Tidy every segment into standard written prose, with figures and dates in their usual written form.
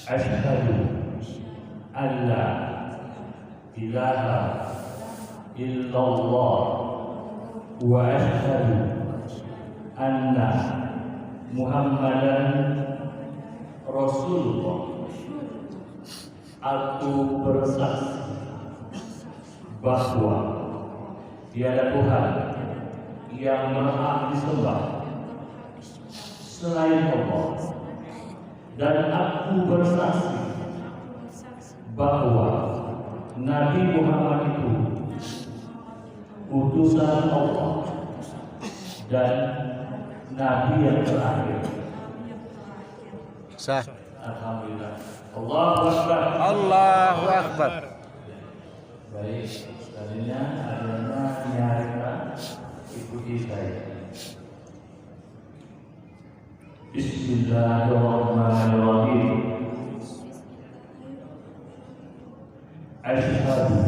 Asyhadu an la ilaha illallah wa asyhadu anna Muhammadan Rasulullah. Aku bersaksi bahwa tiada Tuhan yang berhak disembah selain Allah, dan aku bersaksi bahwa Nabi Muhammad itu utusan Allah dan Nabi yang terakhir. Sah. Alhamdulillah. Allahu Akbar. Allahu Akbar. Baik, selanjutnya adalah nyarita ikuti saya. Bismillahirrahmanirrahim. Asyhadu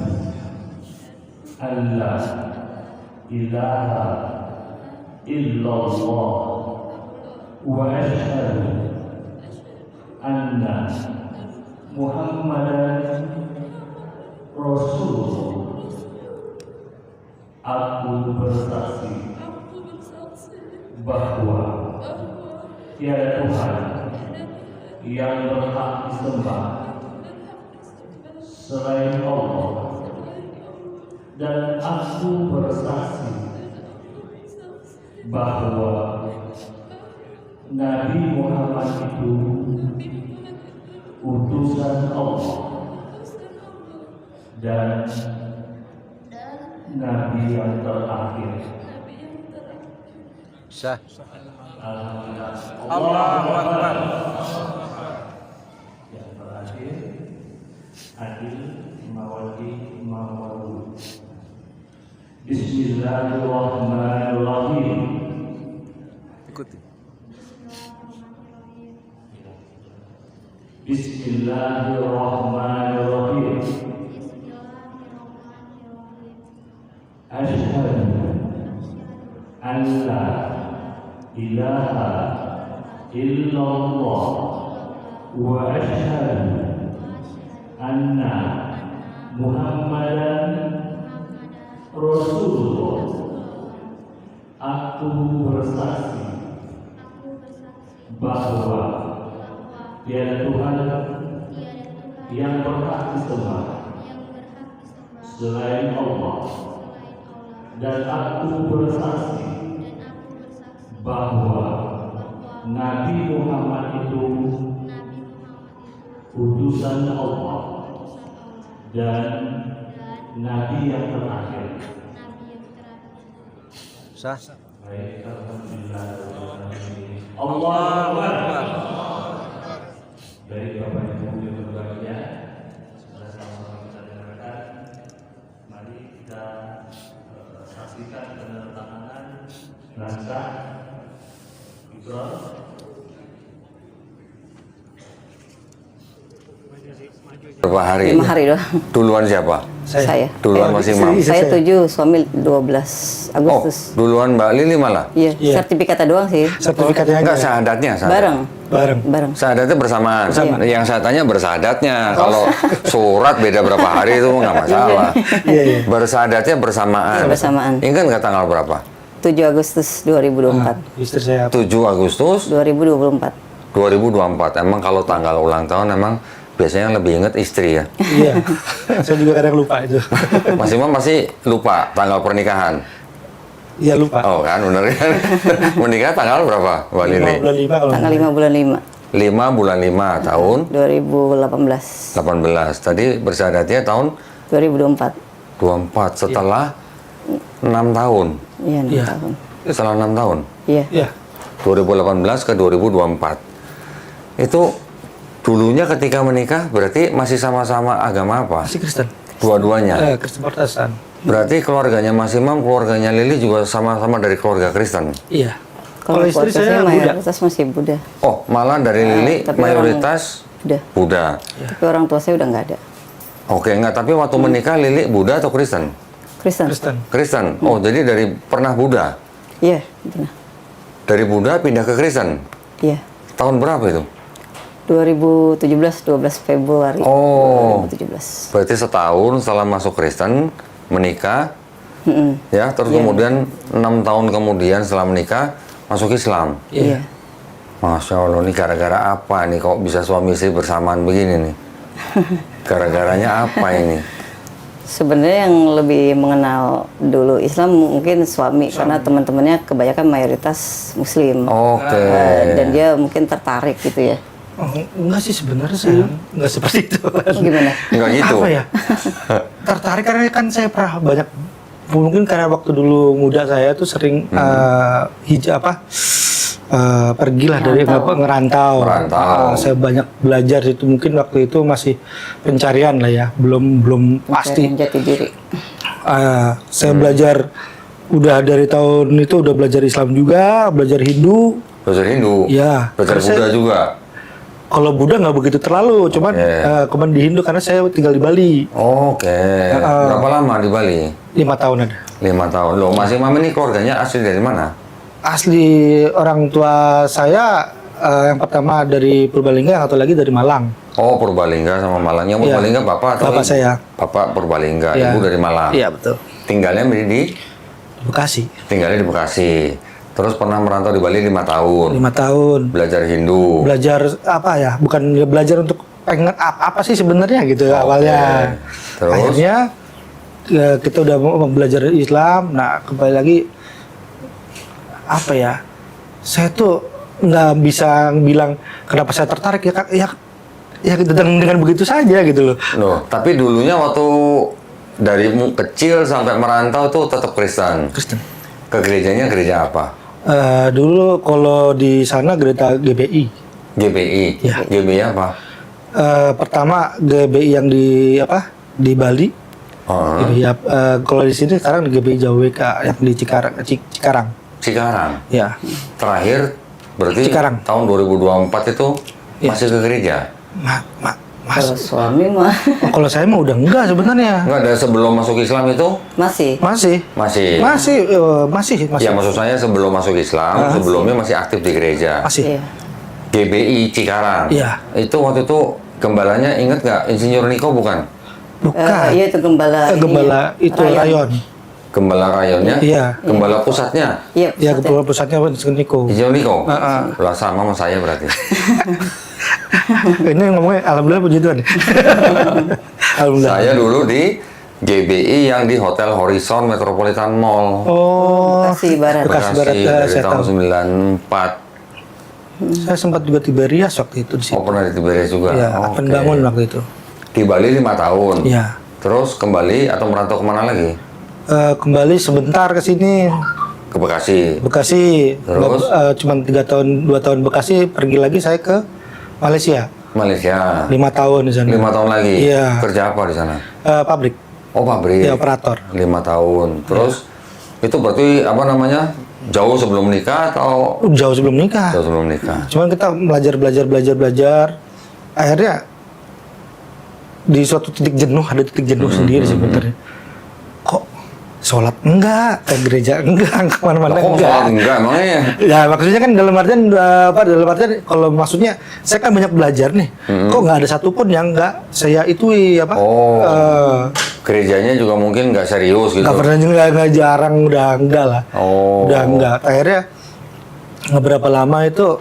an la ilaha illallah wa asyhadu anna Muhammadan Rasulullah. Aku bersaksi bahwa tiada Tuhan yang berhak disembah selain Allah, dan aku bersaksi bahwa Nabi Muhammad itu utusan Allah dan Nabi yang terakhir. Sah. Alhamdulillah. Allahu Akbar. Yang terakhir, adil mawali mawadu. Bismillahirrahmanirrahim. Ikuti. Bismillahirrahmanirrahim. Asyhadu an la ilaha illallah wa asyhadu anna Muhammadan Rasulullah. Aku bersaksi bahwa tiada Tuhan yang berhak disembah selain Allah, dan aku bersaksi bahwa Nabi Muhammad itu utusan Allah dan Nabi yang terakhir. Sah. Baik, alhamdulillah. Allahu Akbar. Baik, Bapak Ibu yang berbahagia, sudah sama-sama kita dengarkan. Mari kita saksikan penandatanganan naskah Iqrar. Berapa hari? 5 hari doang. Duluan siapa? Saya. Duluan masih Imam. Saya 7, suami 12 Oh, Agustus. duluan Mbak Lili malah? Iya, Iya. sertifikatnya doang sih. Sertifikatnya Enggak, aja. syahadatnya. Bareng. Bareng. Bareng. Syahadatnya bersamaan. Iya. Yang saya tanya bersahadatnya. Kalau surat beda berapa hari itu nggak masalah. Iya, iya. Bersyahadatnya bersamaan. Bersamaan. Ingat nggak tanggal berapa? 7 Agustus 2024. Istri saya 7 Agustus 2024. 2024. Emang kalau tanggal ulang tahun emang biasanya lebih ingat istri ya. iya. Saya juga kadang lupa itu. Mas Imam masih lupa tanggal pernikahan. Iya lupa. Oh kan, bener kan? Menikah tanggal berapa, Mbak Lili? 5 bulan 5 kalau Tanggal 5 bulan 5 5 bulan 5 tahun 2018. 18. Tadi bersyahadatnya tahun 2024. 24 setelah 6 tahun. Iya, 6 Iya. tahun. Setelah 6 tahun. Iya. Iya. 2018 ke 2024. Itu dulunya ketika menikah berarti masih sama-sama agama apa? Masih Kristen. Dua-duanya. Kristen Protestan. Berarti keluarganya Mas Imam, keluarganya Lili juga sama-sama dari keluarga Kristen. Iya. Kalau Kalau istri keluarga saya Buddha. mayoritas masih Buddha. Oh, malah dari Lili tapi mayoritas Buddha. Buddha. Tapi orang tua saya udah nggak ada. Oke, enggak. Tapi waktu menikah Lili Buddha atau Kristen? Kristen. Kristen. Kristen. Oh, jadi dari pernah Buddha. Iya, benar. Dari Buddha pindah ke Kristen. Iya. Tahun berapa itu? 2017, 12 Februari Oh. 2017. Berarti setahun setelah masuk Kristen, menikah, ya, terus Iya. kemudian 6 tahun kemudian setelah menikah, masuk Islam. Iya. Masya Allah, ini gara-gara apa nih kok bisa suami istri bersamaan begini nih? Gara-garanya apa ini? Sebenarnya yang lebih mengenal dulu Islam mungkin suami, karena teman-temannya kebanyakan mayoritas Muslim. Oke. Dan dia mungkin tertarik gitu ya. Oh, enggak sih sebenarnya saya enggak seperti itu. Gimana? Enggak gitu. Apa ya? Tertarik karena kan saya pernah banyak, mungkin karena waktu dulu muda saya tuh sering pergilah dari ngerantau. Merantau. Saya banyak belajar itu, mungkin waktu itu masih pencarian lah ya, belum pasti. Pencarian jati diri. Saya belajar udah dari tahun itu udah belajar Islam juga, belajar Hindu. Belajar Hindu? Iya. Belajar Karena Buddha juga? Kalau Buddha nggak begitu terlalu, cuman cuman di Hindu karena saya tinggal di Bali. Oke. Berapa lama di Bali? 5 tahun ada. 5 tahun. Loh, Mas Imam ini keluarganya asli dari mana? Asli orang tua saya yang pertama dari Purbalingga, yang satu lagi dari Malang. Oh, Purbalingga sama Malang. Yang Iya. Purbalingga bapak atau Bapak ibu? saya. Bapak Purbalingga, Iya. ibu dari Malang. Iya betul. Tinggalnya di Bekasi. tinggalnya di Bekasi. Terus pernah merantau di Bali 5 tahun. 5 tahun. Belajar Hindu. Belajar apa ya? Bukan belajar untuk pengen apa sih sebenarnya gitu awalnya. Terus? Akhirnya kita udah mau belajar Islam. Nah kembali lagi apa ya? Saya tuh nggak bisa bilang kenapa saya tertarik ya dengan begitu saja gitu loh. Loh, tapi dulunya waktu dari kecil sampai merantau tuh tetap Kristen. Kristen. Ke gerejanya gereja apa? Dulu kalau di sana gereja GBI. GBI. Iya. GBI apa? Pertama GBI yang di Bali. Oh, GBI, kalau di sini sekarang GBI Jawa WK yang di Cikarang. Cikarang. Ya. Terakhir berarti Cikarang. tahun 2024 itu Iya. masih ke gereja. Mas, Kalau suami mah kalau saya mah udah enggak sebenarnya. Enggak, ada sebelum masuk Islam itu masih. masih. Masih. Ya, maksud saya sebelum masuk Islam, sebelumnya masih aktif di gereja. Masih. Iya. GBI Cikarang. Iya. Itu waktu itu gembalanya ingat nggak? Insinyur Niko bukan? Bukan. Iya itu gembala. Gembala ini, itu rayon. Gembala rayonnya? Iya. Gembala pusatnya? Iya. Ya pusatnya. pusatnya Niko. Insinyur Niko? Heeh. Lah sama saya berarti. Ini ngomongnya alhamdulillah puji Tuhan. Alhamdulillah. Saya dulu di GBI yang di Hotel Horizon Metropolitan Mall. Oh, Bekasi Barat. Bekasi Barat, dari saya tahun tahu. 94. Saya sempat juga Tiberias waktu itu di situ. Oh, pernah di Tiberias juga? Iya, Oke. penbangun waktu itu. Di Bali 5 tahun? Iya. Terus kembali atau merantau kemana lagi? Kembali sebentar ke sini. Ke Bekasi? Bekasi. Terus? Cuman 2 tahun Bekasi, pergi lagi saya ke Malaysia. Malaysia? 5 tahun di sana. 5 tahun lagi? Iya. Kerja apa di sana? Pabrik. Oh, pabrik? Iya, operator. 5 tahun. Terus itu berarti apa namanya? Jauh sebelum nikah atau Jauh sebelum nikah. jauh sebelum nikah? Cuman kita belajar. Akhirnya di suatu titik jenuh, ada titik jenuh sendiri sebenarnya. Kok sholat enggak, ke gereja enggak, kemana-mana Kok enggak. sholat enggak emangnya? Ya maksudnya kan dalam artian kalau maksudnya saya kan banyak belajar nih. Kok nggak ada satupun yang nggak saya itui apa? Oh. Gerejanya juga mungkin nggak serius gitu? Nggak pernah juga, nggak jarang, udah enggak lah. Oh. Udah enggak. Akhirnya beberapa lama itu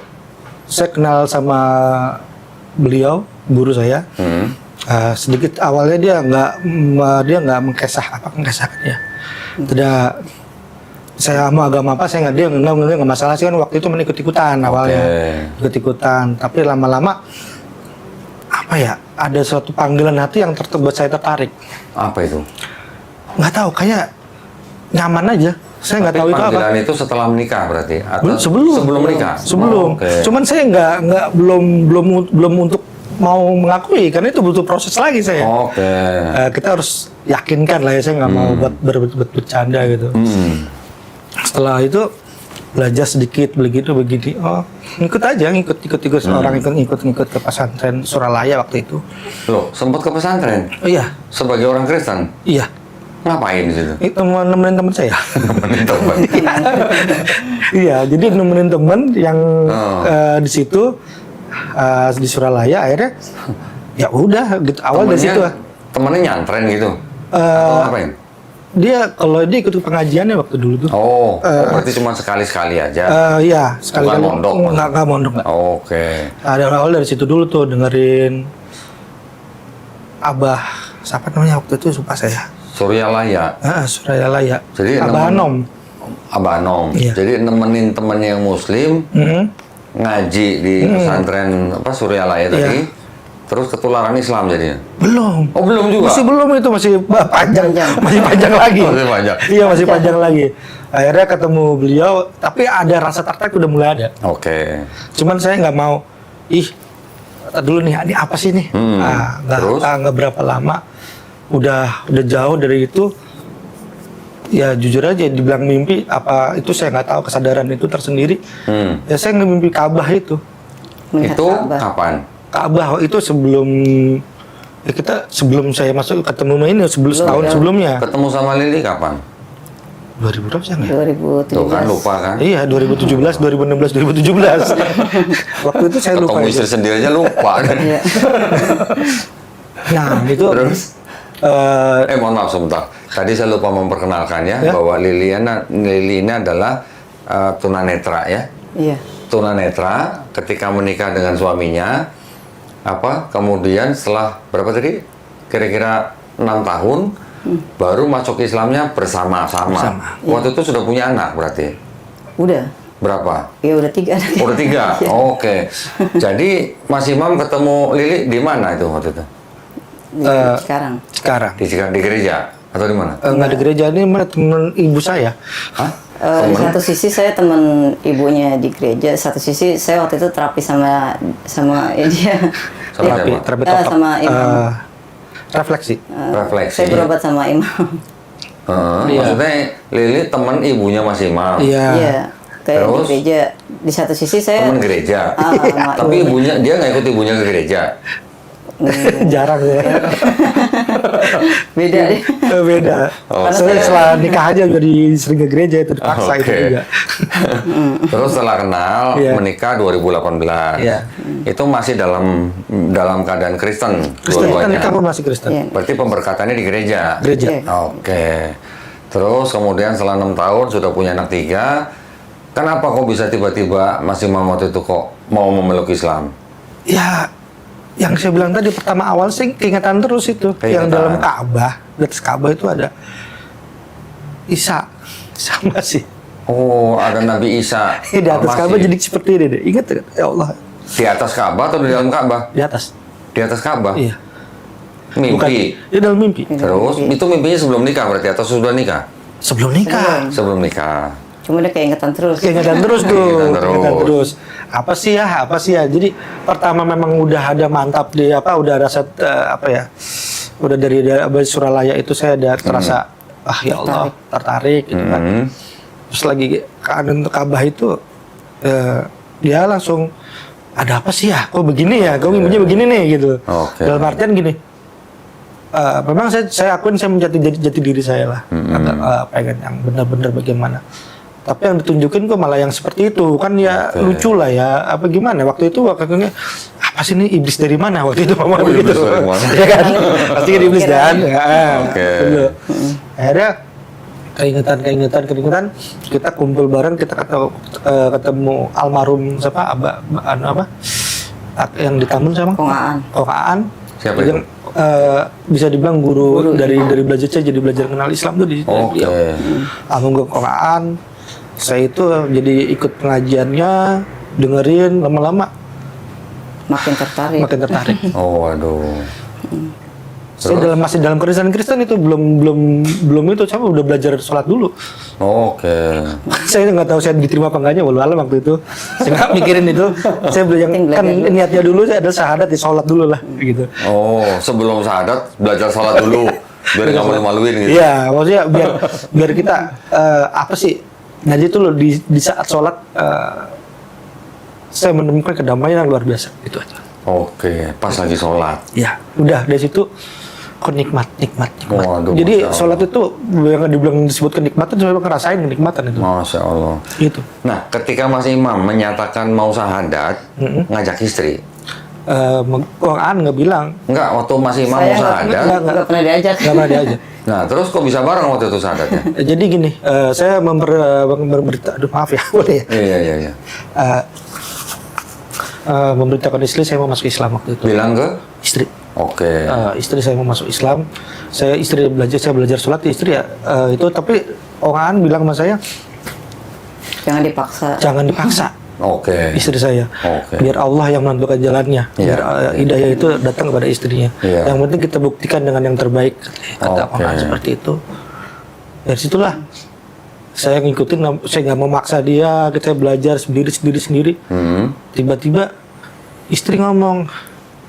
saya kenal sama beliau, guru saya. Sedikit awalnya dia nggak mengkesahkan ya. Tidak, saya mau agama apa saya nggak masalah sih, kan waktu itu ikut-ikutan awalnya. Ikut-ikutan, tapi lama-lama apa ya, ada suatu panggilan hati yang buat saya tertarik. Apa itu? Nggak tahu, kayak nyaman aja. Saya nggak tahu itu apa. Panggilan itu setelah menikah berarti? Atau Sebelum menikah? Sebelum. Oh, oke. Cuman saya belum untuk mau mengakui, karena itu butuh proses lagi saya. Oke. Kita harus yakinkan lah ya, saya nggak mau buat bercanda gitu. Setelah itu belajar sedikit begini. Oh, ngikut orang ikut ke pesantren Suralaya waktu itu. Loh, sempat ke pesantren? Oh iya, Sebagai orang Kristen? iya. Ngapain di situ? Itu nemenin teman saya. Nemenin teman. Iya, jadi nemenin teman yang di situ. di Suralaya akhirnya ya udah gitu awal dari situ. Temennya nyantren gitu? Eh, Atau ngapain? Dia kalau dia ikut pengajiannya waktu dulu tuh. Oh, berarti cuma sekali-sekali aja? Iya, sekali-kali. Bukan mondok? Nggak mondok. Nggak. Oke. Ada awal dari situ dulu tuh dengerin Abah, siapa namanya waktu itu lupa saya. Suryalaya? Suralaya. Jadi Abah Anom. Abah Anom. Iya. Jadi nemenin temennya yang muslim, ngaji di pesantren Suryalaya tadi, terus ketularan Islam jadinya? Belum. Oh, belum juga? Masih belum itu, masih panjang. Masih panjang lagi. Masih panjang? Iya, masih panjang lagi. Akhirnya ketemu beliau, tapi ada rasa tertarik udah mulai ada. Oke. Cuman saya nggak mau, tar dulu nih, ini apa sih nih? Terus? Nggak berapa lama, udah jauh dari itu. Ya jujur aja, dibilang mimpi apa itu saya nggak tahu, kesadaran itu tersendiri. Ya saya ngemimpi Ka'bah itu. Melihat Itu Ka'bah. kapan? Ka'bah itu sebelum sebelum saya masuk ketemu ini setahun sebelumnya. Ketemu sama Lili kapan? 2000 berapa sih? 2017. Tuh kan lupa kan? Iya, 2017, 2016, 2017. Waktu itu saya lupa Ketemu itu. istri sendiri aja lupa kan? Iya. Nah, itu Terus? Mohon maaf sebentar. Tadi saya lupa memperkenalkan ya, bahwa Lili ini adalah tunanetra ya. Iya. Tunanetra ketika menikah dengan suaminya, kemudian setelah berapa tadi? Kira-kira 6 tahun, baru masuk Islamnya bersama-sama. Waktu itu sudah punya anak berarti? Udah. Berapa? Ya udah 3 anaknya. Udah 3? Iya. Oke. Jadi Mas Imam ketemu Lili di mana itu waktu itu? Sekarang. sekarang. Di gereja? Atau di mana? Nggak di gereja, ini mana temen ibu saya. Hah? Di satu sisi saya teman ibunya di gereja, satu sisi saya waktu itu terapi sama ya dia. Sama siapa? Terapi top up. Sama imam. Refleksi. Refleksi. Saya berobat sama imam. Maksudnya Lili teman ibunya Mas Imam? Iya. Iya. Kayak di Terus? gereja. Di satu sisi saya Teman gereja? sama Tapi ibunya, dia nggak ikut ibunya ke gereja? Jarang ya. beda deh. Beda. Oh, Saya setelah nikah aja udah sering ke gereja itu dipaksa itu Oke. juga. Terus setelah kenal, Iya. menikah 2018. Iya. Itu masih dalam keadaan Kristen Kristen kan dua-duanya. nikah pun masih Kristen. Iya. Berarti pemberkatannya di gereja? Gereja. Iya. Oke. Terus kemudian setelah 6 tahun sudah punya anak 3. Kenapa kok bisa tiba-tiba Mas Imam waktu itu kok mau memeluk Islam? Ya, yang saya bilang tadi pertama awal sih keingetan terus itu. Yang Keingetan. dalam Ka'bah, di atas Ka'bah itu ada Isa sama sih. Oh, ada Nabi Isa. Di atas Masih. Ka'bah jadi seperti ini deh. Ingat nggak? Ya Allah, Di atas Ka'bah atau di dalam Ka'bah? di atas. Di atas Ka'bah? Iya. Mimpi? Di dalam mimpi. Terus, itu mimpinya sebelum nikah berarti atau sudah nikah? Sebelum nikah. Sebelum nikah. Cuma dia keingetan terus. Keingetan terus tuh. Keingetan Keingetan terus. terus. Apa sih ya? Jadi pertama memang udah ada mantap di udah rasa udah dari Suralaya itu saya ada terasa ya Allah tertarik gitu kan. Terus lagi keadaan Ka'bah itu dia langsung ada apa sih ya? Kok begini ya? Kok mimpinya begini nih gitu. Oke. Dalam artian gini. Memang saya akuin saya menjadi jati diri saya lah. Pengen yang benar-benar bagaimana. Tapi yang ditunjukin kok malah yang seperti itu kan ya lucu lah ya apa gimana waktu itu waktunya apa sih ini iblis dari mana waktu itu mama begitu iblis dari mana? ya kan pasti kan iblis dan Oke. akhirnya keingetan kita kumpul bareng kita ketemu almarhum siapa yang di Tambun sama Kokaan Siapa yang bisa dibilang guru dari belajar saya jadi belajar kenal Islam tuh di situ. Oke. Almarhum Kokaan. Saya itu jadi ikut pengajiannya, dengerin lama-lama Makin tertarik. Oh, waduh. Saya masih dalam Kristen itu belum itu saya udah belajar sholat dulu. Oke. Saya nggak tahu saya diterima apa enggaknya walau alam waktu itu. Saya nggak mikirin itu. Saya belajar kan niatnya dulu saya ada syahadat di sholat dulu lah gitu. Oh, sebelum syahadat belajar sholat dulu. Biar nggak malu-maluin gitu. Iya, maksudnya biar kita apa sih? Nah itu loh di saat sholat saya menemukan kedamaian yang luar biasa itu aja. Oke, pas lagi sholat. Ya, udah dari situ kok nikmat. Waduh, Jadi Masya Allah. sholat itu yang dibilang disebut kenikmatan, saya ngerasain kenikmatan itu. Masya Allah. Gitu. Nah, ketika Mas Imam menyatakan mau syahadat, ngajak istri. Quran nggak bilang. Enggak, waktu Mas Imam Saya mau syahadat. nggak pernah diajak. Nggak pernah diajak. Nah, terus kok bisa bareng waktu itu syahadatnya? Jadi gini, saya memberita, aduh maaf ya, boleh ya. Iya. Memberitakan istri saya mau masuk Islam waktu itu. Bilang ke? Istri. Oke. Istri saya mau masuk Islam. Saya belajar sholat, istri ya itu. Tapi orang bilang sama saya, Jangan dipaksa. jangan dipaksa. Oke. Istri saya, Oke. biar Allah yang menentukan jalannya, biar hidayah itu datang kepada istrinya. Iya. Yang penting kita buktikan dengan yang terbaik, kata Oke. orang seperti itu. Dari situlah saya ngikutin, saya nggak memaksa dia, kita belajar sendiri. Tiba-tiba istri ngomong,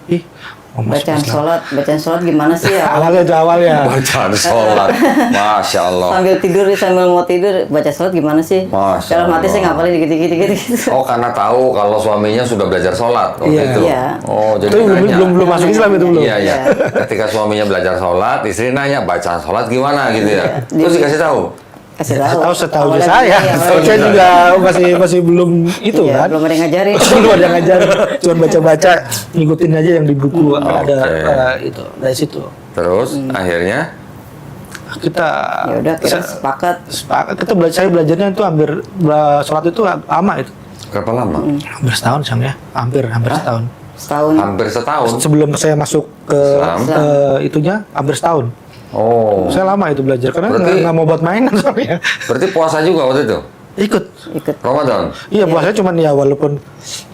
ih, mau masuk Islam. Bacaan sholat gimana sih ya? Awalnya. Bacaan sholat. Masya Allah. Sambil tidur, sambil mau tidur, baca sholat gimana sih? Masya Dalam hati saya Allah. ngapalin dikit-dikit gitu. Oh, karena tahu kalau suaminya sudah belajar sholat waktu Iya. itu. Iya. Oh, jadi Itu nanya. belum masuk Islam itu belum. Iya. Iya. Ketika suaminya belajar sholat, istri nanya bacaan sholat gimana gitu ya. Iya. Terus dikasih tahu. Kasih tahu. Setahu Awalnya saya, iya, awalnya saya gitu. juga masih belum itu Iya, kan. belum ada yang ngajarin. Belum ada yang ngajarin, cuma baca-baca, ngikutin aja yang di buku ada itu dari situ. Terus akhirnya Kita Ya udah, kita sepakat. kita saya belajarnya itu sholat itu lama itu, berapa lama? hampir setahun Sang ya, hampir setahun. Setahun. Hampir setahun. Sebelum saya masuk ke Islam. itunya hampir setahun. Oh. Saya lama itu belajar karena Berarti- nggak mau buat mainan soalnya. Berarti puasa juga waktu itu? Ikut. Ramadan? Iya puasanya cuman ya walaupun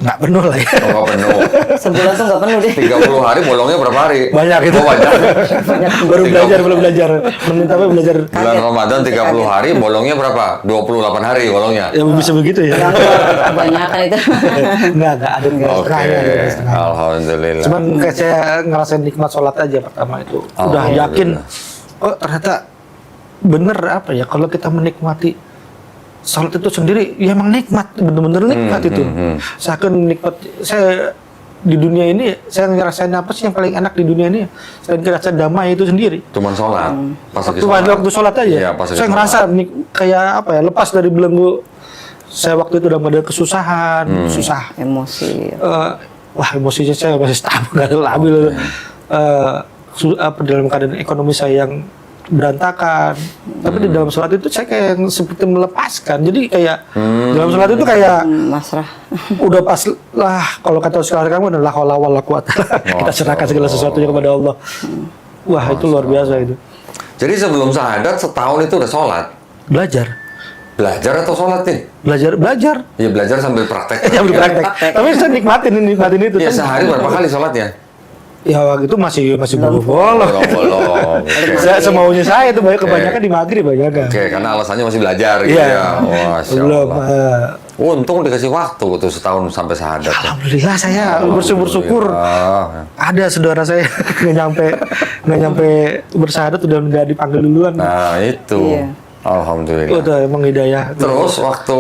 nggak penuh lah ya. Oh, nggak penuh. Sebulan tuh nggak penuh deh. 30 hari bolongnya berapa hari? Banyak itu. Oh, banyak. Belum belajar. Tapi belajar. Bulan Ramadan 30 hari, bolongnya berapa? 28 hari bolongnya. Ya bisa begitu ya. Yang kebanyakan itu. Enggak ada Oke, setengahnya, ada setengahnya. alhamdulillah. Cuman kayak saya ngerasain nikmat sholat aja pertama itu. Udah Alhamdulillah. yakin, oh ternyata bener apa ya, kalau kita menikmati sholat itu sendiri, ya emang nikmat, bener-bener nikmat itu. Saya akan nikmat, saya di dunia ini, saya ngerasain apa sih yang paling enak di dunia ini? Saya ngerasain damai itu sendiri. Cuman sholat. Pas lagi sholat. Waktu sholat aja, Iya, pas lagi saya sholat. ngerasa kayak apa ya, lepas dari belenggu. Saya waktu itu dalam ada kesusahan, susah. Emosi. Wah emosinya saya masih stabil, nggak labil. Dalam keadaan ekonomi saya yang berantakan, tapi di dalam sholat itu saya kayak yang seperti melepaskan. Jadi kayak dalam sholat itu kayak Masrah. udah pas lah, kalau kata sekarang kamu adalah la haula wala quwata. Kita serahkan segala sesuatunya kepada Allah. Wah itu luar biasa itu. Jadi sebelum syahadat setahun itu udah sholat. Belajar Belajar atau sholat nih? belajar Ya belajar sambil praktek. ya praktek. Tapi saya nikmatin itu. Ya sehari berapa kali sholatnya? Ya waktu itu masih bolong. Bolong. Oke. Saya semaunya saya itu banyak, kebanyakan di maghrib banyak kan. Oke, karena alasannya masih belajar gitu ya. Wah, Masya belum. Allah. Untung dikasih waktu tuh setahun sampai syahadat. Ya. Alhamdulillah saya bersyukur. Alhamdulillah. Ada saudara saya nggak nyampe bersyahadat udah nggak dipanggil duluan. Nah itu. Iya. Alhamdulillah. Udah emang hidayah. Terus waktu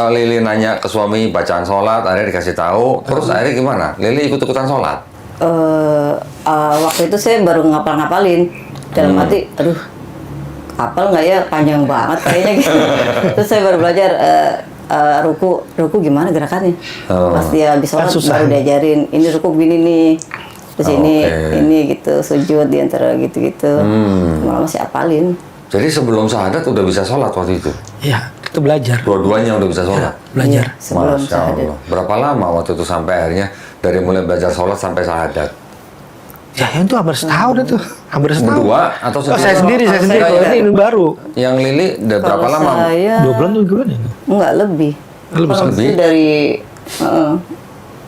Lili nanya ke suami bacaan sholat, akhirnya dikasih tahu. Terus akhirnya gimana? Lili ikut-ikutan sholat? Waktu itu saya baru ngapal-ngapalin dalam hati, aduh, hafal nggak ya, panjang banget kayaknya gitu. Terus saya baru belajar ruku gimana gerakannya. Pas dia habis sholat Kan susah. baru diajarin, ini ruku gini nih, terus Oke. ini gitu, sujud di antara gitu-gitu. Malah masih hafalin. Jadi sebelum syahadat udah bisa sholat waktu itu? Iya, kita belajar. Dua-duanya udah bisa sholat? Belajar. Iya, sebelum Masya syahadat. Allah. Berapa lama waktu itu sampai akhirnya dari mulai belajar sholat sampai syahadat? Ya itu hampir setahun itu. Hampir setahun. Berdua atau Oh, saya sendiri? sendiri. Kalau Kalau saya- ini baru. Yang Lili udah berapa Kalau lama? saya 2 bulan tuh gimana ya? enggak lebih. Lebih Kalau lebih? itu dari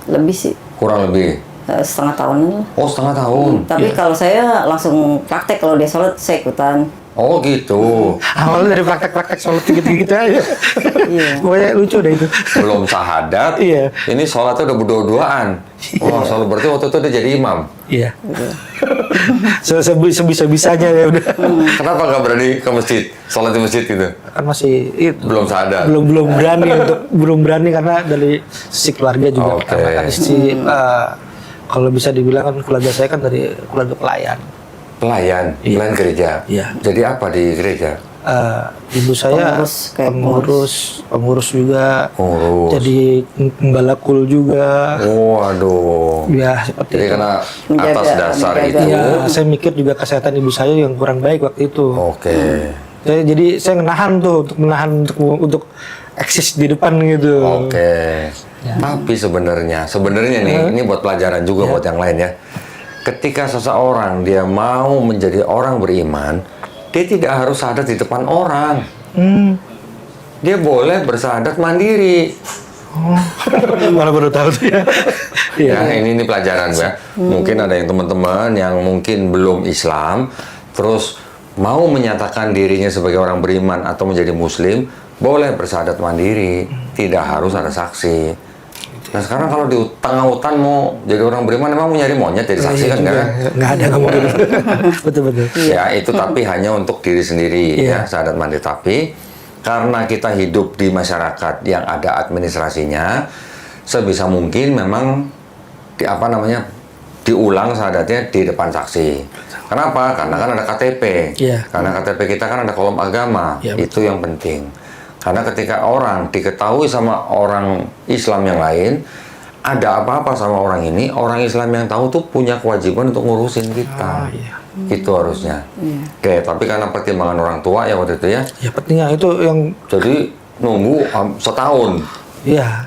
lebih sih, Kurang lebih. setengah tahunan lah. Oh, setengah tahun. Tapi kalau saya langsung praktek, kalau dia sholat saya ikutan. Oh gitu. Awalnya dari praktek-praktek sholat gitu-gitu aja. Iya. Pokoknya lucu deh itu. Belum syahadat. Iya. Ini sholatnya udah berdua-duaan. Wah, sholat berarti waktu itu dia jadi imam. Iya. Sebisa-bisanya ya udah. Kenapa nggak berani ke masjid? Sholat di masjid gitu? Kan masih itu. Belum syahadat. belum berani karena dari sisi keluarga juga. Oke. Karena kan kalau bisa dibilang kan keluarga saya kan dari keluarga pelayan. Pelayan, pelayan gereja. Iya. Jadi apa di gereja? Ibu saya pengurus juga. Pengurus. Jadi pembala kul juga. Waduh. Ya seperti Jadi itu. karena Menjaga- atas dasar menjaga. itu. Ya, saya mikir juga kesehatan ibu saya yang kurang baik waktu itu. Oke. Jadi saya menahan tuh untuk eksis di depan gitu. Oke. Tapi sebenarnya nih, ini buat pelajaran juga buat yang lain ya. Ketika seseorang dia mau menjadi orang beriman, dia tidak harus syahadat di depan orang. Dia boleh bersyahadat mandiri. Malah baru tahu tuh ya. Ya, ini pelajaran ya. Mungkin ada yang teman-teman yang mungkin belum Islam, terus mau menyatakan dirinya sebagai orang beriman atau menjadi Muslim, boleh bersyahadat mandiri, tidak harus ada saksi. Nah sekarang kalau di tengah hutan mau jadi orang beriman, emang mau nyari monyet jadi saksi kan juga. kan? Nggak ada ngomong gitu. Betul-betul. Ya itu tapi hanya untuk diri sendiri ya syahadat mandiri. Tapi karena kita hidup di masyarakat yang ada administrasinya, sebisa mungkin memang diulang syahadatnya di depan saksi. Kenapa? Karena kan ada KTP. Iya. Karena KTP kita kan ada kolom agama. Iya, Itu yang penting. Karena ketika orang diketahui sama orang Islam yang lain, ada apa-apa sama orang ini, orang Islam yang tahu tuh punya kewajiban untuk ngurusin kita. Iya. Itu harusnya. Oke, tapi karena pertimbangan orang tua ya waktu itu ya, Ya pentingnya itu yang jadi nunggu setahun. ya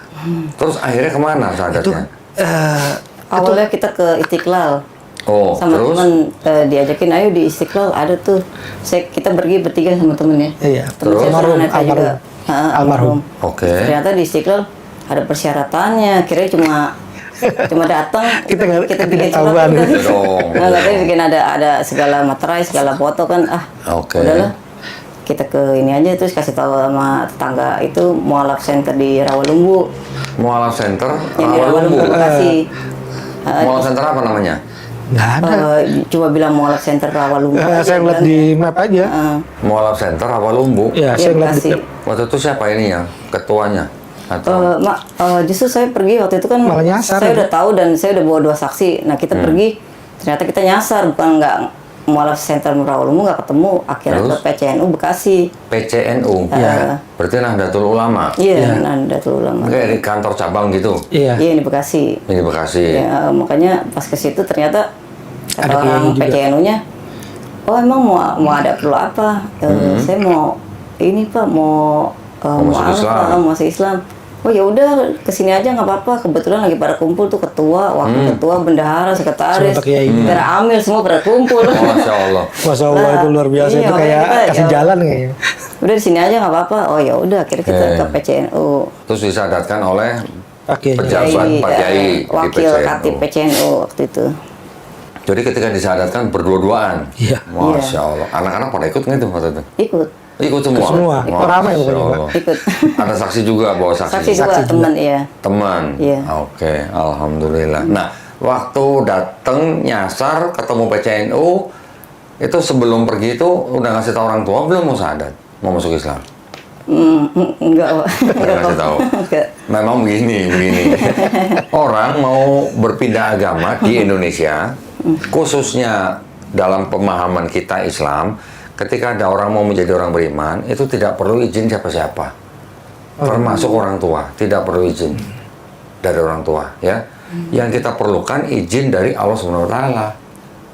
Terus akhirnya kemana itu syahadatnya? Awalnya kita ke Istiqlal. Oh, Sama terus? temen diajakin, ayo di Istiqlal ada tuh. Kita pergi bertiga sama temennya. Iya. Temen saya Almarhum, Neta juga. almarhum. Oke. Ternyata di Istiqlal ada persyaratannya. Kira cuma datang Kita nggak bikin ketahuan. surat udah. Dong. Nggak tahu bikin ada segala materai, segala foto kan. Oke. Udahlah. Kita ke ini aja terus kasih tahu sama tetangga itu mualaf center di Rawalumbu. Mualaf Center, Yang di Rawalumbu. Rawalumbu Bekasi. Mualaf Center apa namanya? Nggak ada. Coba bilang mualaf center Rawalumbu. Saya ngeliat di map aja. Mualaf Center Rawalumbu. Ya, saya ngeliat di Bekasi. map. Waktu itu siapa ini ya? Ketuanya? Atau Justru saya pergi waktu itu kan Malah nyasar saya ya? udah tahu dan saya udah bawa 2 saksi. Nah kita pergi ternyata kita nyasar bukan nggak mualaf center Rawalumbu nggak ketemu akhirnya Terus? ke PCNU Bekasi. PCNU? Berarti Nahdlatul Ulama? Iya, Nahdlatul Ulama. Kayak di kantor cabang gitu? Iya. Iya di Bekasi. Ini Bekasi. Ya, makanya pas ke situ ternyata kata Ada orang kiai juga. PCNU-nya, oh emang mau ada perlu apa? Saya mau ini Pak mau Mau masuk apa? Islam. Mau masuk Islam. Oh ya udah kesini aja nggak apa-apa. Kebetulan lagi pada kumpul tuh ketua, wakil ketua, bendahara, sekretaris, Semua kiai. Daerah Amil semua pada kumpul. Masya Allah. Masya Allah itu luar biasa Iya, itu kayak makanya kita, kasih ya, jalan kayaknya. Udah di sini aja nggak apa-apa. Oh ya udah akhirnya kita ke PCNU. Terus disyahadatkan oleh Oke. pejabat Pak Kiai di wakil PCNU. Katib PCNU waktu itu. Jadi ketika disyahadatkan berdua-duaan. Iya. Masya Allah. Anak-anak pada ikut nggak itu waktu itu? Ikut. Ikut semua? Semua. Masya Ramai pokoknya, Allah. Ikut. Ada saksi juga bawa saksi? Saksi juga teman ya. Teman? Iya. Oke, Alhamdulillah. Nah, waktu datang nyasar ketemu PCNU, itu sebelum pergi itu udah ngasih tahu orang tua belum mau syahadat? Mau masuk Islam? Enggak. Nggak ngasih tahu. Enggak. Memang begini. Orang mau berpindah agama di Indonesia, khususnya dalam pemahaman kita Islam, ketika ada orang mau menjadi orang beriman, itu tidak perlu izin siapa-siapa. Termasuk orang tua, tidak perlu izin dari orang tua, ya. Yang kita perlukan izin dari Allah Subhanahu wa taala.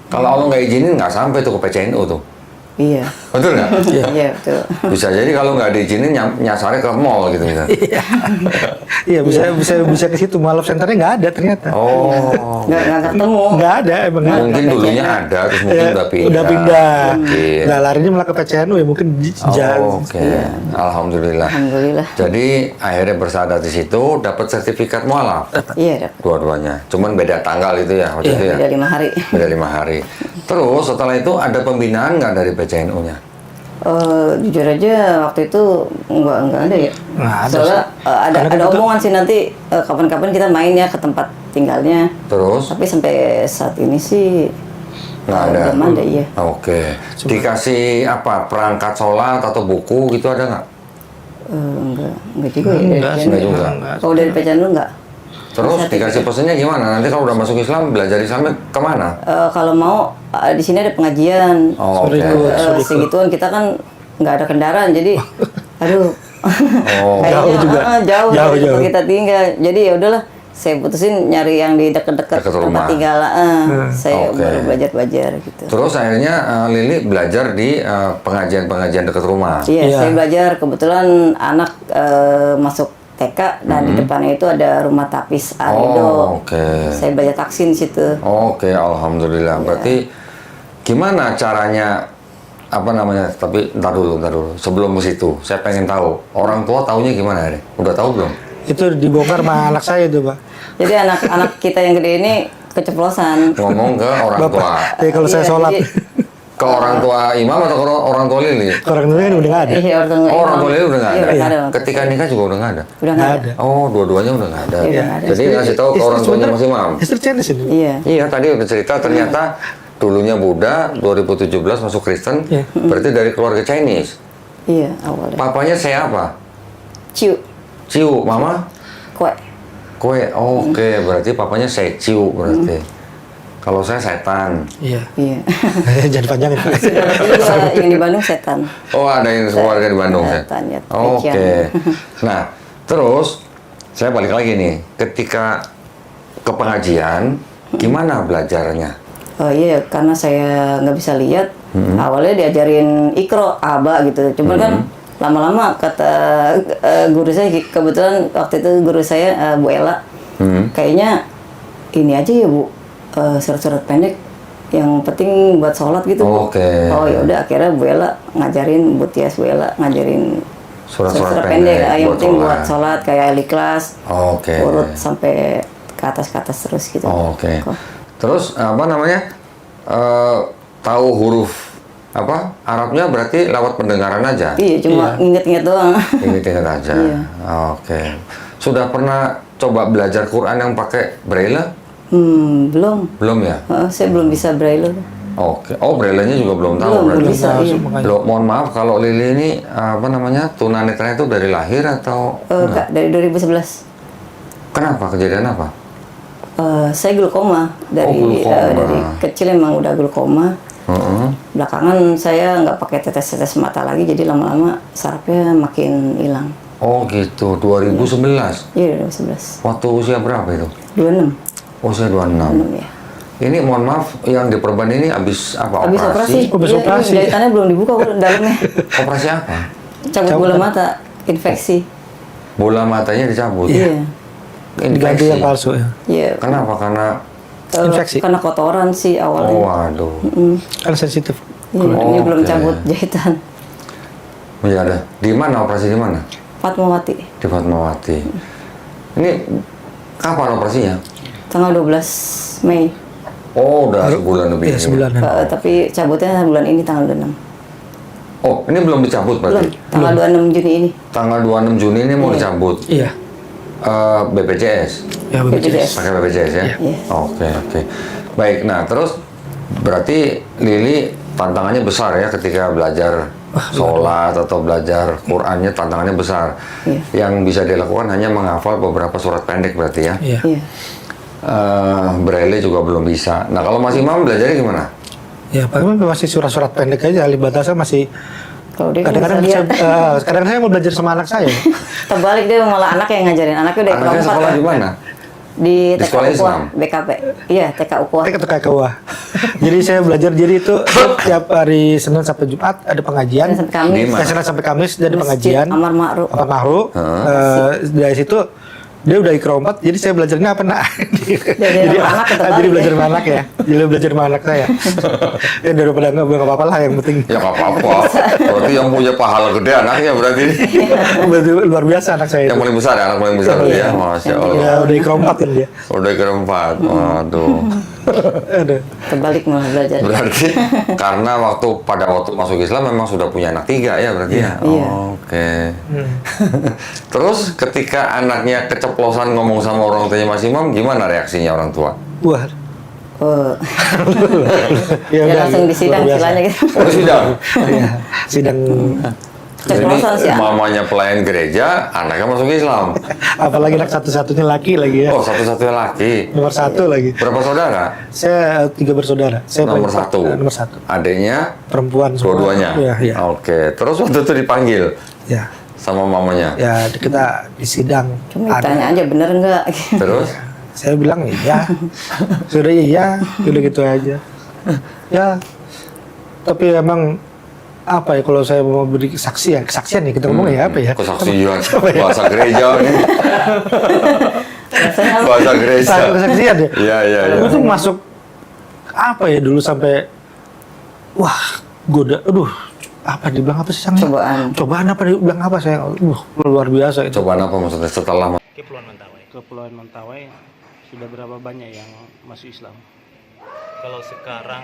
Kalau Allah nggak izinin, nggak sampai tuh ke PCNU tuh. Iya. Betul nggak? Iya, betul. Bisa jadi kalau nggak diizinin nyasarnya ke mall gitu misalnya. Iya bisa ke situ. Mualaf centernya nggak ada ternyata. Oh. Nggak ketemu. Nggak ada emang nggak ada. Mungkin dulunya ada, terus mungkin Ya, udah pindah. udah pindah. Mungkin. Nggak larinya malah ke PCNU ya mungkin jauh. Oke. Alhamdulillah. Alhamdulillah. Jadi akhirnya bersyahadat di situ, dapat sertifikat mualaf. Iya, dapat. Dua-duanya. Cuman beda tanggal itu ya waktu Iya, itu ya. Udah 5 hari. Beda 5 hari. Terus setelah itu ada pembinaan nggak dari PCNU-nya? Jujur aja waktu itu nggak ada ya. Nggak ada Soalnya sih. ada Karena kita omongan sih nanti kapan-kapan kita main ya ke tempat tinggalnya. Terus Tapi sampai saat ini sih nggak ada. belum ada ya. Oke. Dikasih apa? Perangkat sholat atau buku gitu ada nggak? Enggak juga ya. Enggak dari sih, Enggak PCNU. juga. Enggak. Kalau dari PCNU enggak. Terus dikasih pesannya gimana? Nanti kalau udah masuk Islam, belajar Islamnya kemana? Kalau mau di sini ada pengajian. Oh, oke. Segituan kita kan nggak ada kendaraan, jadi aduh. Oh, Kayaknya, jauh juga. jauh Jauh, dari tempat jauh. kita tinggal. Jadi ya udahlah, saya putusin nyari yang di dekat-dekat Dekat rumah. tempat tinggal. Saya Oke. baru belajar gitu. Terus akhirnya Lili belajar di pengajian-pengajian dekat rumah. Iya, Iya. saya belajar. Kebetulan anak masuk TK dan di depannya itu ada rumah tapis Arido. Oh, oke. Saya belajar taksin di situ. Oke, alhamdulillah. Berarti gimana caranya apa namanya? Tapi ntar dulu. Sebelum ke situ, saya pengen tahu orang tua taunya gimana deh? Udah tahu belum? Itu dibongkar sama anak saya itu, Pak. Jadi anak-anak kita yang gede ini keceplosan. Ngomong ke orang tua, Ya kalau saya Iya, sholat, jadi- ke orang tua Imam atau ke orang tua Lili? orang tua kan udah nggak ada. Iya, Oh, orang tua Lili udah nggak Iya, ada. udah nggak ada. Ketika nikah juga udah nggak ada. Udah nggak ada. Oh, dua-duanya udah nggak ada. Iya, udah nggak ada. Jadi ngasih tahu ke orang tuanya Mas Imam. Istri Chinese ini. Iya. Iya, tadi udah cerita ternyata dulunya Buddha, 2017 masuk Kristen, Iya. berarti dari keluarga Chinese. Iya, awalnya. Papanya saya apa? Ciu, Ciu, mama? kue. Kue. Oh, oke, berarti papanya saya Ciu berarti. Kalau saya setan. Iya. Iya. Jangan panjangin. Berarti juga yang di Bandung setan. Oh, ada yang keluarga di Bandung ya? Setan, ya. Oke. Nah, terus saya balik lagi nih, ketika ke pengajian, gimana belajarnya? Oh iya, karena saya nggak bisa lihat. Awalnya diajarin ikro, aba gitu. Cuma kan lama-lama kata guru saya, kebetulan waktu itu guru saya Bu Ella, kayaknya ini aja ya Bu, surat-surat pendek yang penting buat sholat gitu. Bu. Oke. Oh ya udah, akhirnya Bu Ella ngajarin, Bu Tias Bu Ella ngajarin Surat-surat pendek. pendek Yang buat penting sholat. buat sholat kayak Al-Ikhlas, Oke. urut sampai ke atas terus gitu. Oke. Kok. Terus apa namanya? Tahu huruf apa Arabnya berarti lewat pendengaran aja. Iya, cuma inget-inget doang. Ingat-ingat aja. Iya. Oke. Sudah pernah coba belajar Quran yang pakai braille? Belum. Belum ya? Saya belum bisa braille. Oke. Oh, braille-nya juga belum tahu Belum berarti. bisa. Iya. Loh, mohon maaf kalau Lili ini apa namanya? Tunanetra itu dari lahir atau Kak, dari 2011. kenapa? Kejadian apa? Saya glukoma glukoma. dari kecil emang udah glukoma. Heeh. Belakangan saya nggak pakai tetes mata lagi, jadi lama-lama sarafnya makin hilang. Oh, gitu. 2011. Iya, 2011. Waktu usia berapa itu? 26. Usia 26. Ya. Ini mohon maaf, yang diperban ini habis apa? Habis operasi. Habis Iya, operasi. ini jahitannya belum dibuka dalamnya. Operasi apa? Cabut bola mata, infeksi. Bola matanya dicabut. Iya. Diganti yang palsu ya. Iya. Kenapa? Karena Infeksi. Karena kotoran sih awalnya. oh, waduh. Kan sensitif. Iya, ini belum Oke. cabut jahitan. Ya ada. Di mana operasi di mana? Fatmawati. Di Fatmawati. Ini kapan operasinya? Tanggal 12 Mei. Oh, udah sebulan lebih. Iya, sebulanan. Tapi cabutnya bulan ini tanggal 26. Oh, ini belum dicabut Belum, berarti? tanggal 26 Juni ini. Tanggal 26 Juni ini mau dicabut. Iya. BPJS. Ya, BPJS. Pakai BPJS ya? Iya. Oke, oke. Baik, nah terus berarti Lili tantangannya besar ya ketika belajar sholat atau belajar Qur'annya, tantangannya besar. Iya. Yang bisa dilakukan hanya menghafal beberapa surat pendek berarti ya? Iya. Iya. Braille juga belum bisa. Nah kalau Mas Imam belajarnya gimana? Ya, paling masih surat-surat pendek aja. Alif Batasnya masih. Kalau dia kan Kadang-kadang bisa bisa. lihat. Kadang saya mau belajar sama anak saya. Terbalik, dia malah anak yang ngajarin. Anaknya udah Anaknya kelompok sekolah di mana? di Di TK sekolah UPA, Islam? BKP. Iya, TK UPA. Saya ketika ke bawah. Jadi saya belajar jadi itu tiap hari Senin sampai Jumat ada pengajian. Senin sampai Kamis. Di mana? Senin sampai Kamis dia ada Masjid pengajian. Amar Ma'ruf. Amar Ma'ruf. Dari situ dia udah ikro 4, jadi saya belajarnya apa nak? Dari anak ke terbalik jadi ya. belajar sama anak ya. Jadi belajar sama anak saya. Ya daripada nggak apa-apa lah, yang penting Ya nggak apa-apa. Berarti yang punya pahala gede anaknya berarti. berarti luar biasa anak saya. Yang Itu. paling besar ya, anak paling besar berarti ya. Masya Allah. Ya udah ikro 4 kan dia. Udah ke empat. Waduh. Aduh. Terbalik malah belajar. Berarti karena pada waktu masuk Islam memang sudah punya anak 3 ya berarti ya? Iya. Oke. Terus ketika anaknya keceplosan ngomong sama orang tuanya Mas Imam, gimana reaksinya orang tua? Wah. Oh. Ya Dia udah, langsung disidang luar biasa. istilahnya gitu. Oh, sidang? Iya, sidang keceplosan sih. Ini mamanya pelayan gereja, anaknya masuk Islam. Apalagi anak satu-satunya laki lagi ya. Oh, satu-satunya laki. Nomor 1 lagi. Berapa saudara? Saya 3 bersaudara. Saya Nomor paling- 1. Nomor 1. Adiknya Perempuan semua. dua-duanya. Iya, iya. Oke. Terus waktu itu dipanggil Ya. sama mamanya. Ya, kita di sidang. Cuma ditanya aja bener nggak? Terus Saya bilang iya. Sudah iya, udah gitu aja. Ya. Tapi emang apa ya kalau saya mau beri kesaksian ya kita ngomong ya apa ya? kesaksian Apa ya? bahasa gereja nih. Bahasa gereja. Kesaksian ya. Iya, iya, iya. Itu masuk apa ya dulu sampai wah, aduh, apa dibilang apa sih sang? Cobaan apa dibilang apa saya? Luar biasa itu. Cobaan apa maksudnya setelah Kepulauan Mentawai. Kepulauan Mentawai sudah berapa banyak yang masuk Islam? Kalau sekarang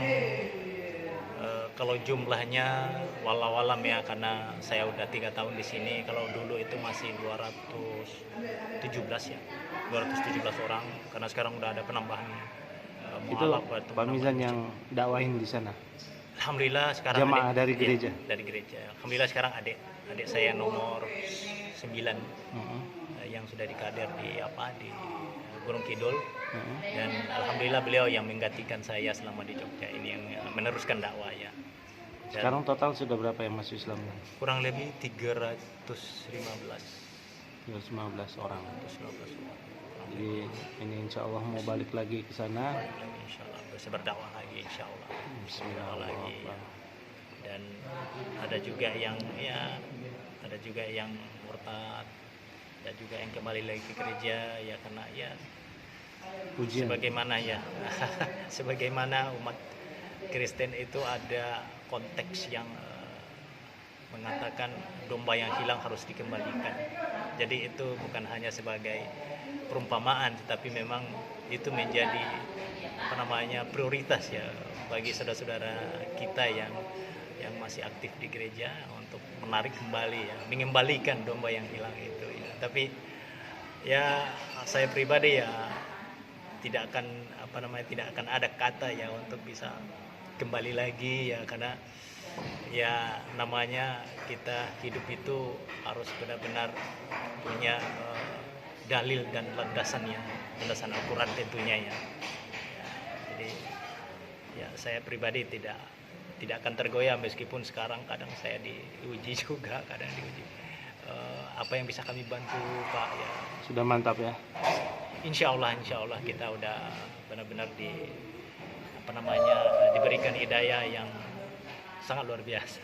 kalau jumlahnya walau-walam ya, karena saya udah 3 tahun di sini. Kalau dulu itu masih 217 ya, 217 orang. Karena sekarang udah ada penambahan. Itu Pak Mizan yang dakwahin di sana. Alhamdulillah sekarang Jamaah dari gereja? Iya, dari gereja. Alhamdulillah sekarang adik saya nomor 9 yang sudah dikader di Gunung Kidul. Dan alhamdulillah beliau yang menggantikan saya selama di Jogja ini, yang meneruskan dakwah ya. Dan Sekarang total sudah berapa yang masuk Islam? kurang lebih 315 orang. orang. Jadi ini insya Allah mau balik lagi ke sana. Insya Allah bisa berdakwah lagi, insya Allah. Bismillahirrahmanirrahim. Dan ada juga yang murtad, ada juga yang kembali lagi ke gereja ya, karena ya Ujian. sebagaimana umat Kristen itu ada konteks yang mengatakan domba yang hilang harus dikembalikan. Jadi itu bukan hanya sebagai perumpamaan, tetapi memang itu menjadi prioritas ya bagi saudara-saudara kita yang masih aktif di gereja untuk menarik kembali ya, mengembalikan domba yang hilang itu ya. Tapi ya saya pribadi ya tidak akan ada kata ya untuk bisa kembali lagi ya, karena ya namanya kita hidup itu harus benar-benar punya dalil dan landasan Al-Quran tentunya ya. Jadi ya saya pribadi tidak akan tergoyah, meskipun sekarang kadang saya diuji juga, kadang diuji. Apa yang bisa kami bantu Pak ya. Sudah mantap ya. Insya Allah kita udah benar-benar diberikan hidayah yang sangat luar biasa.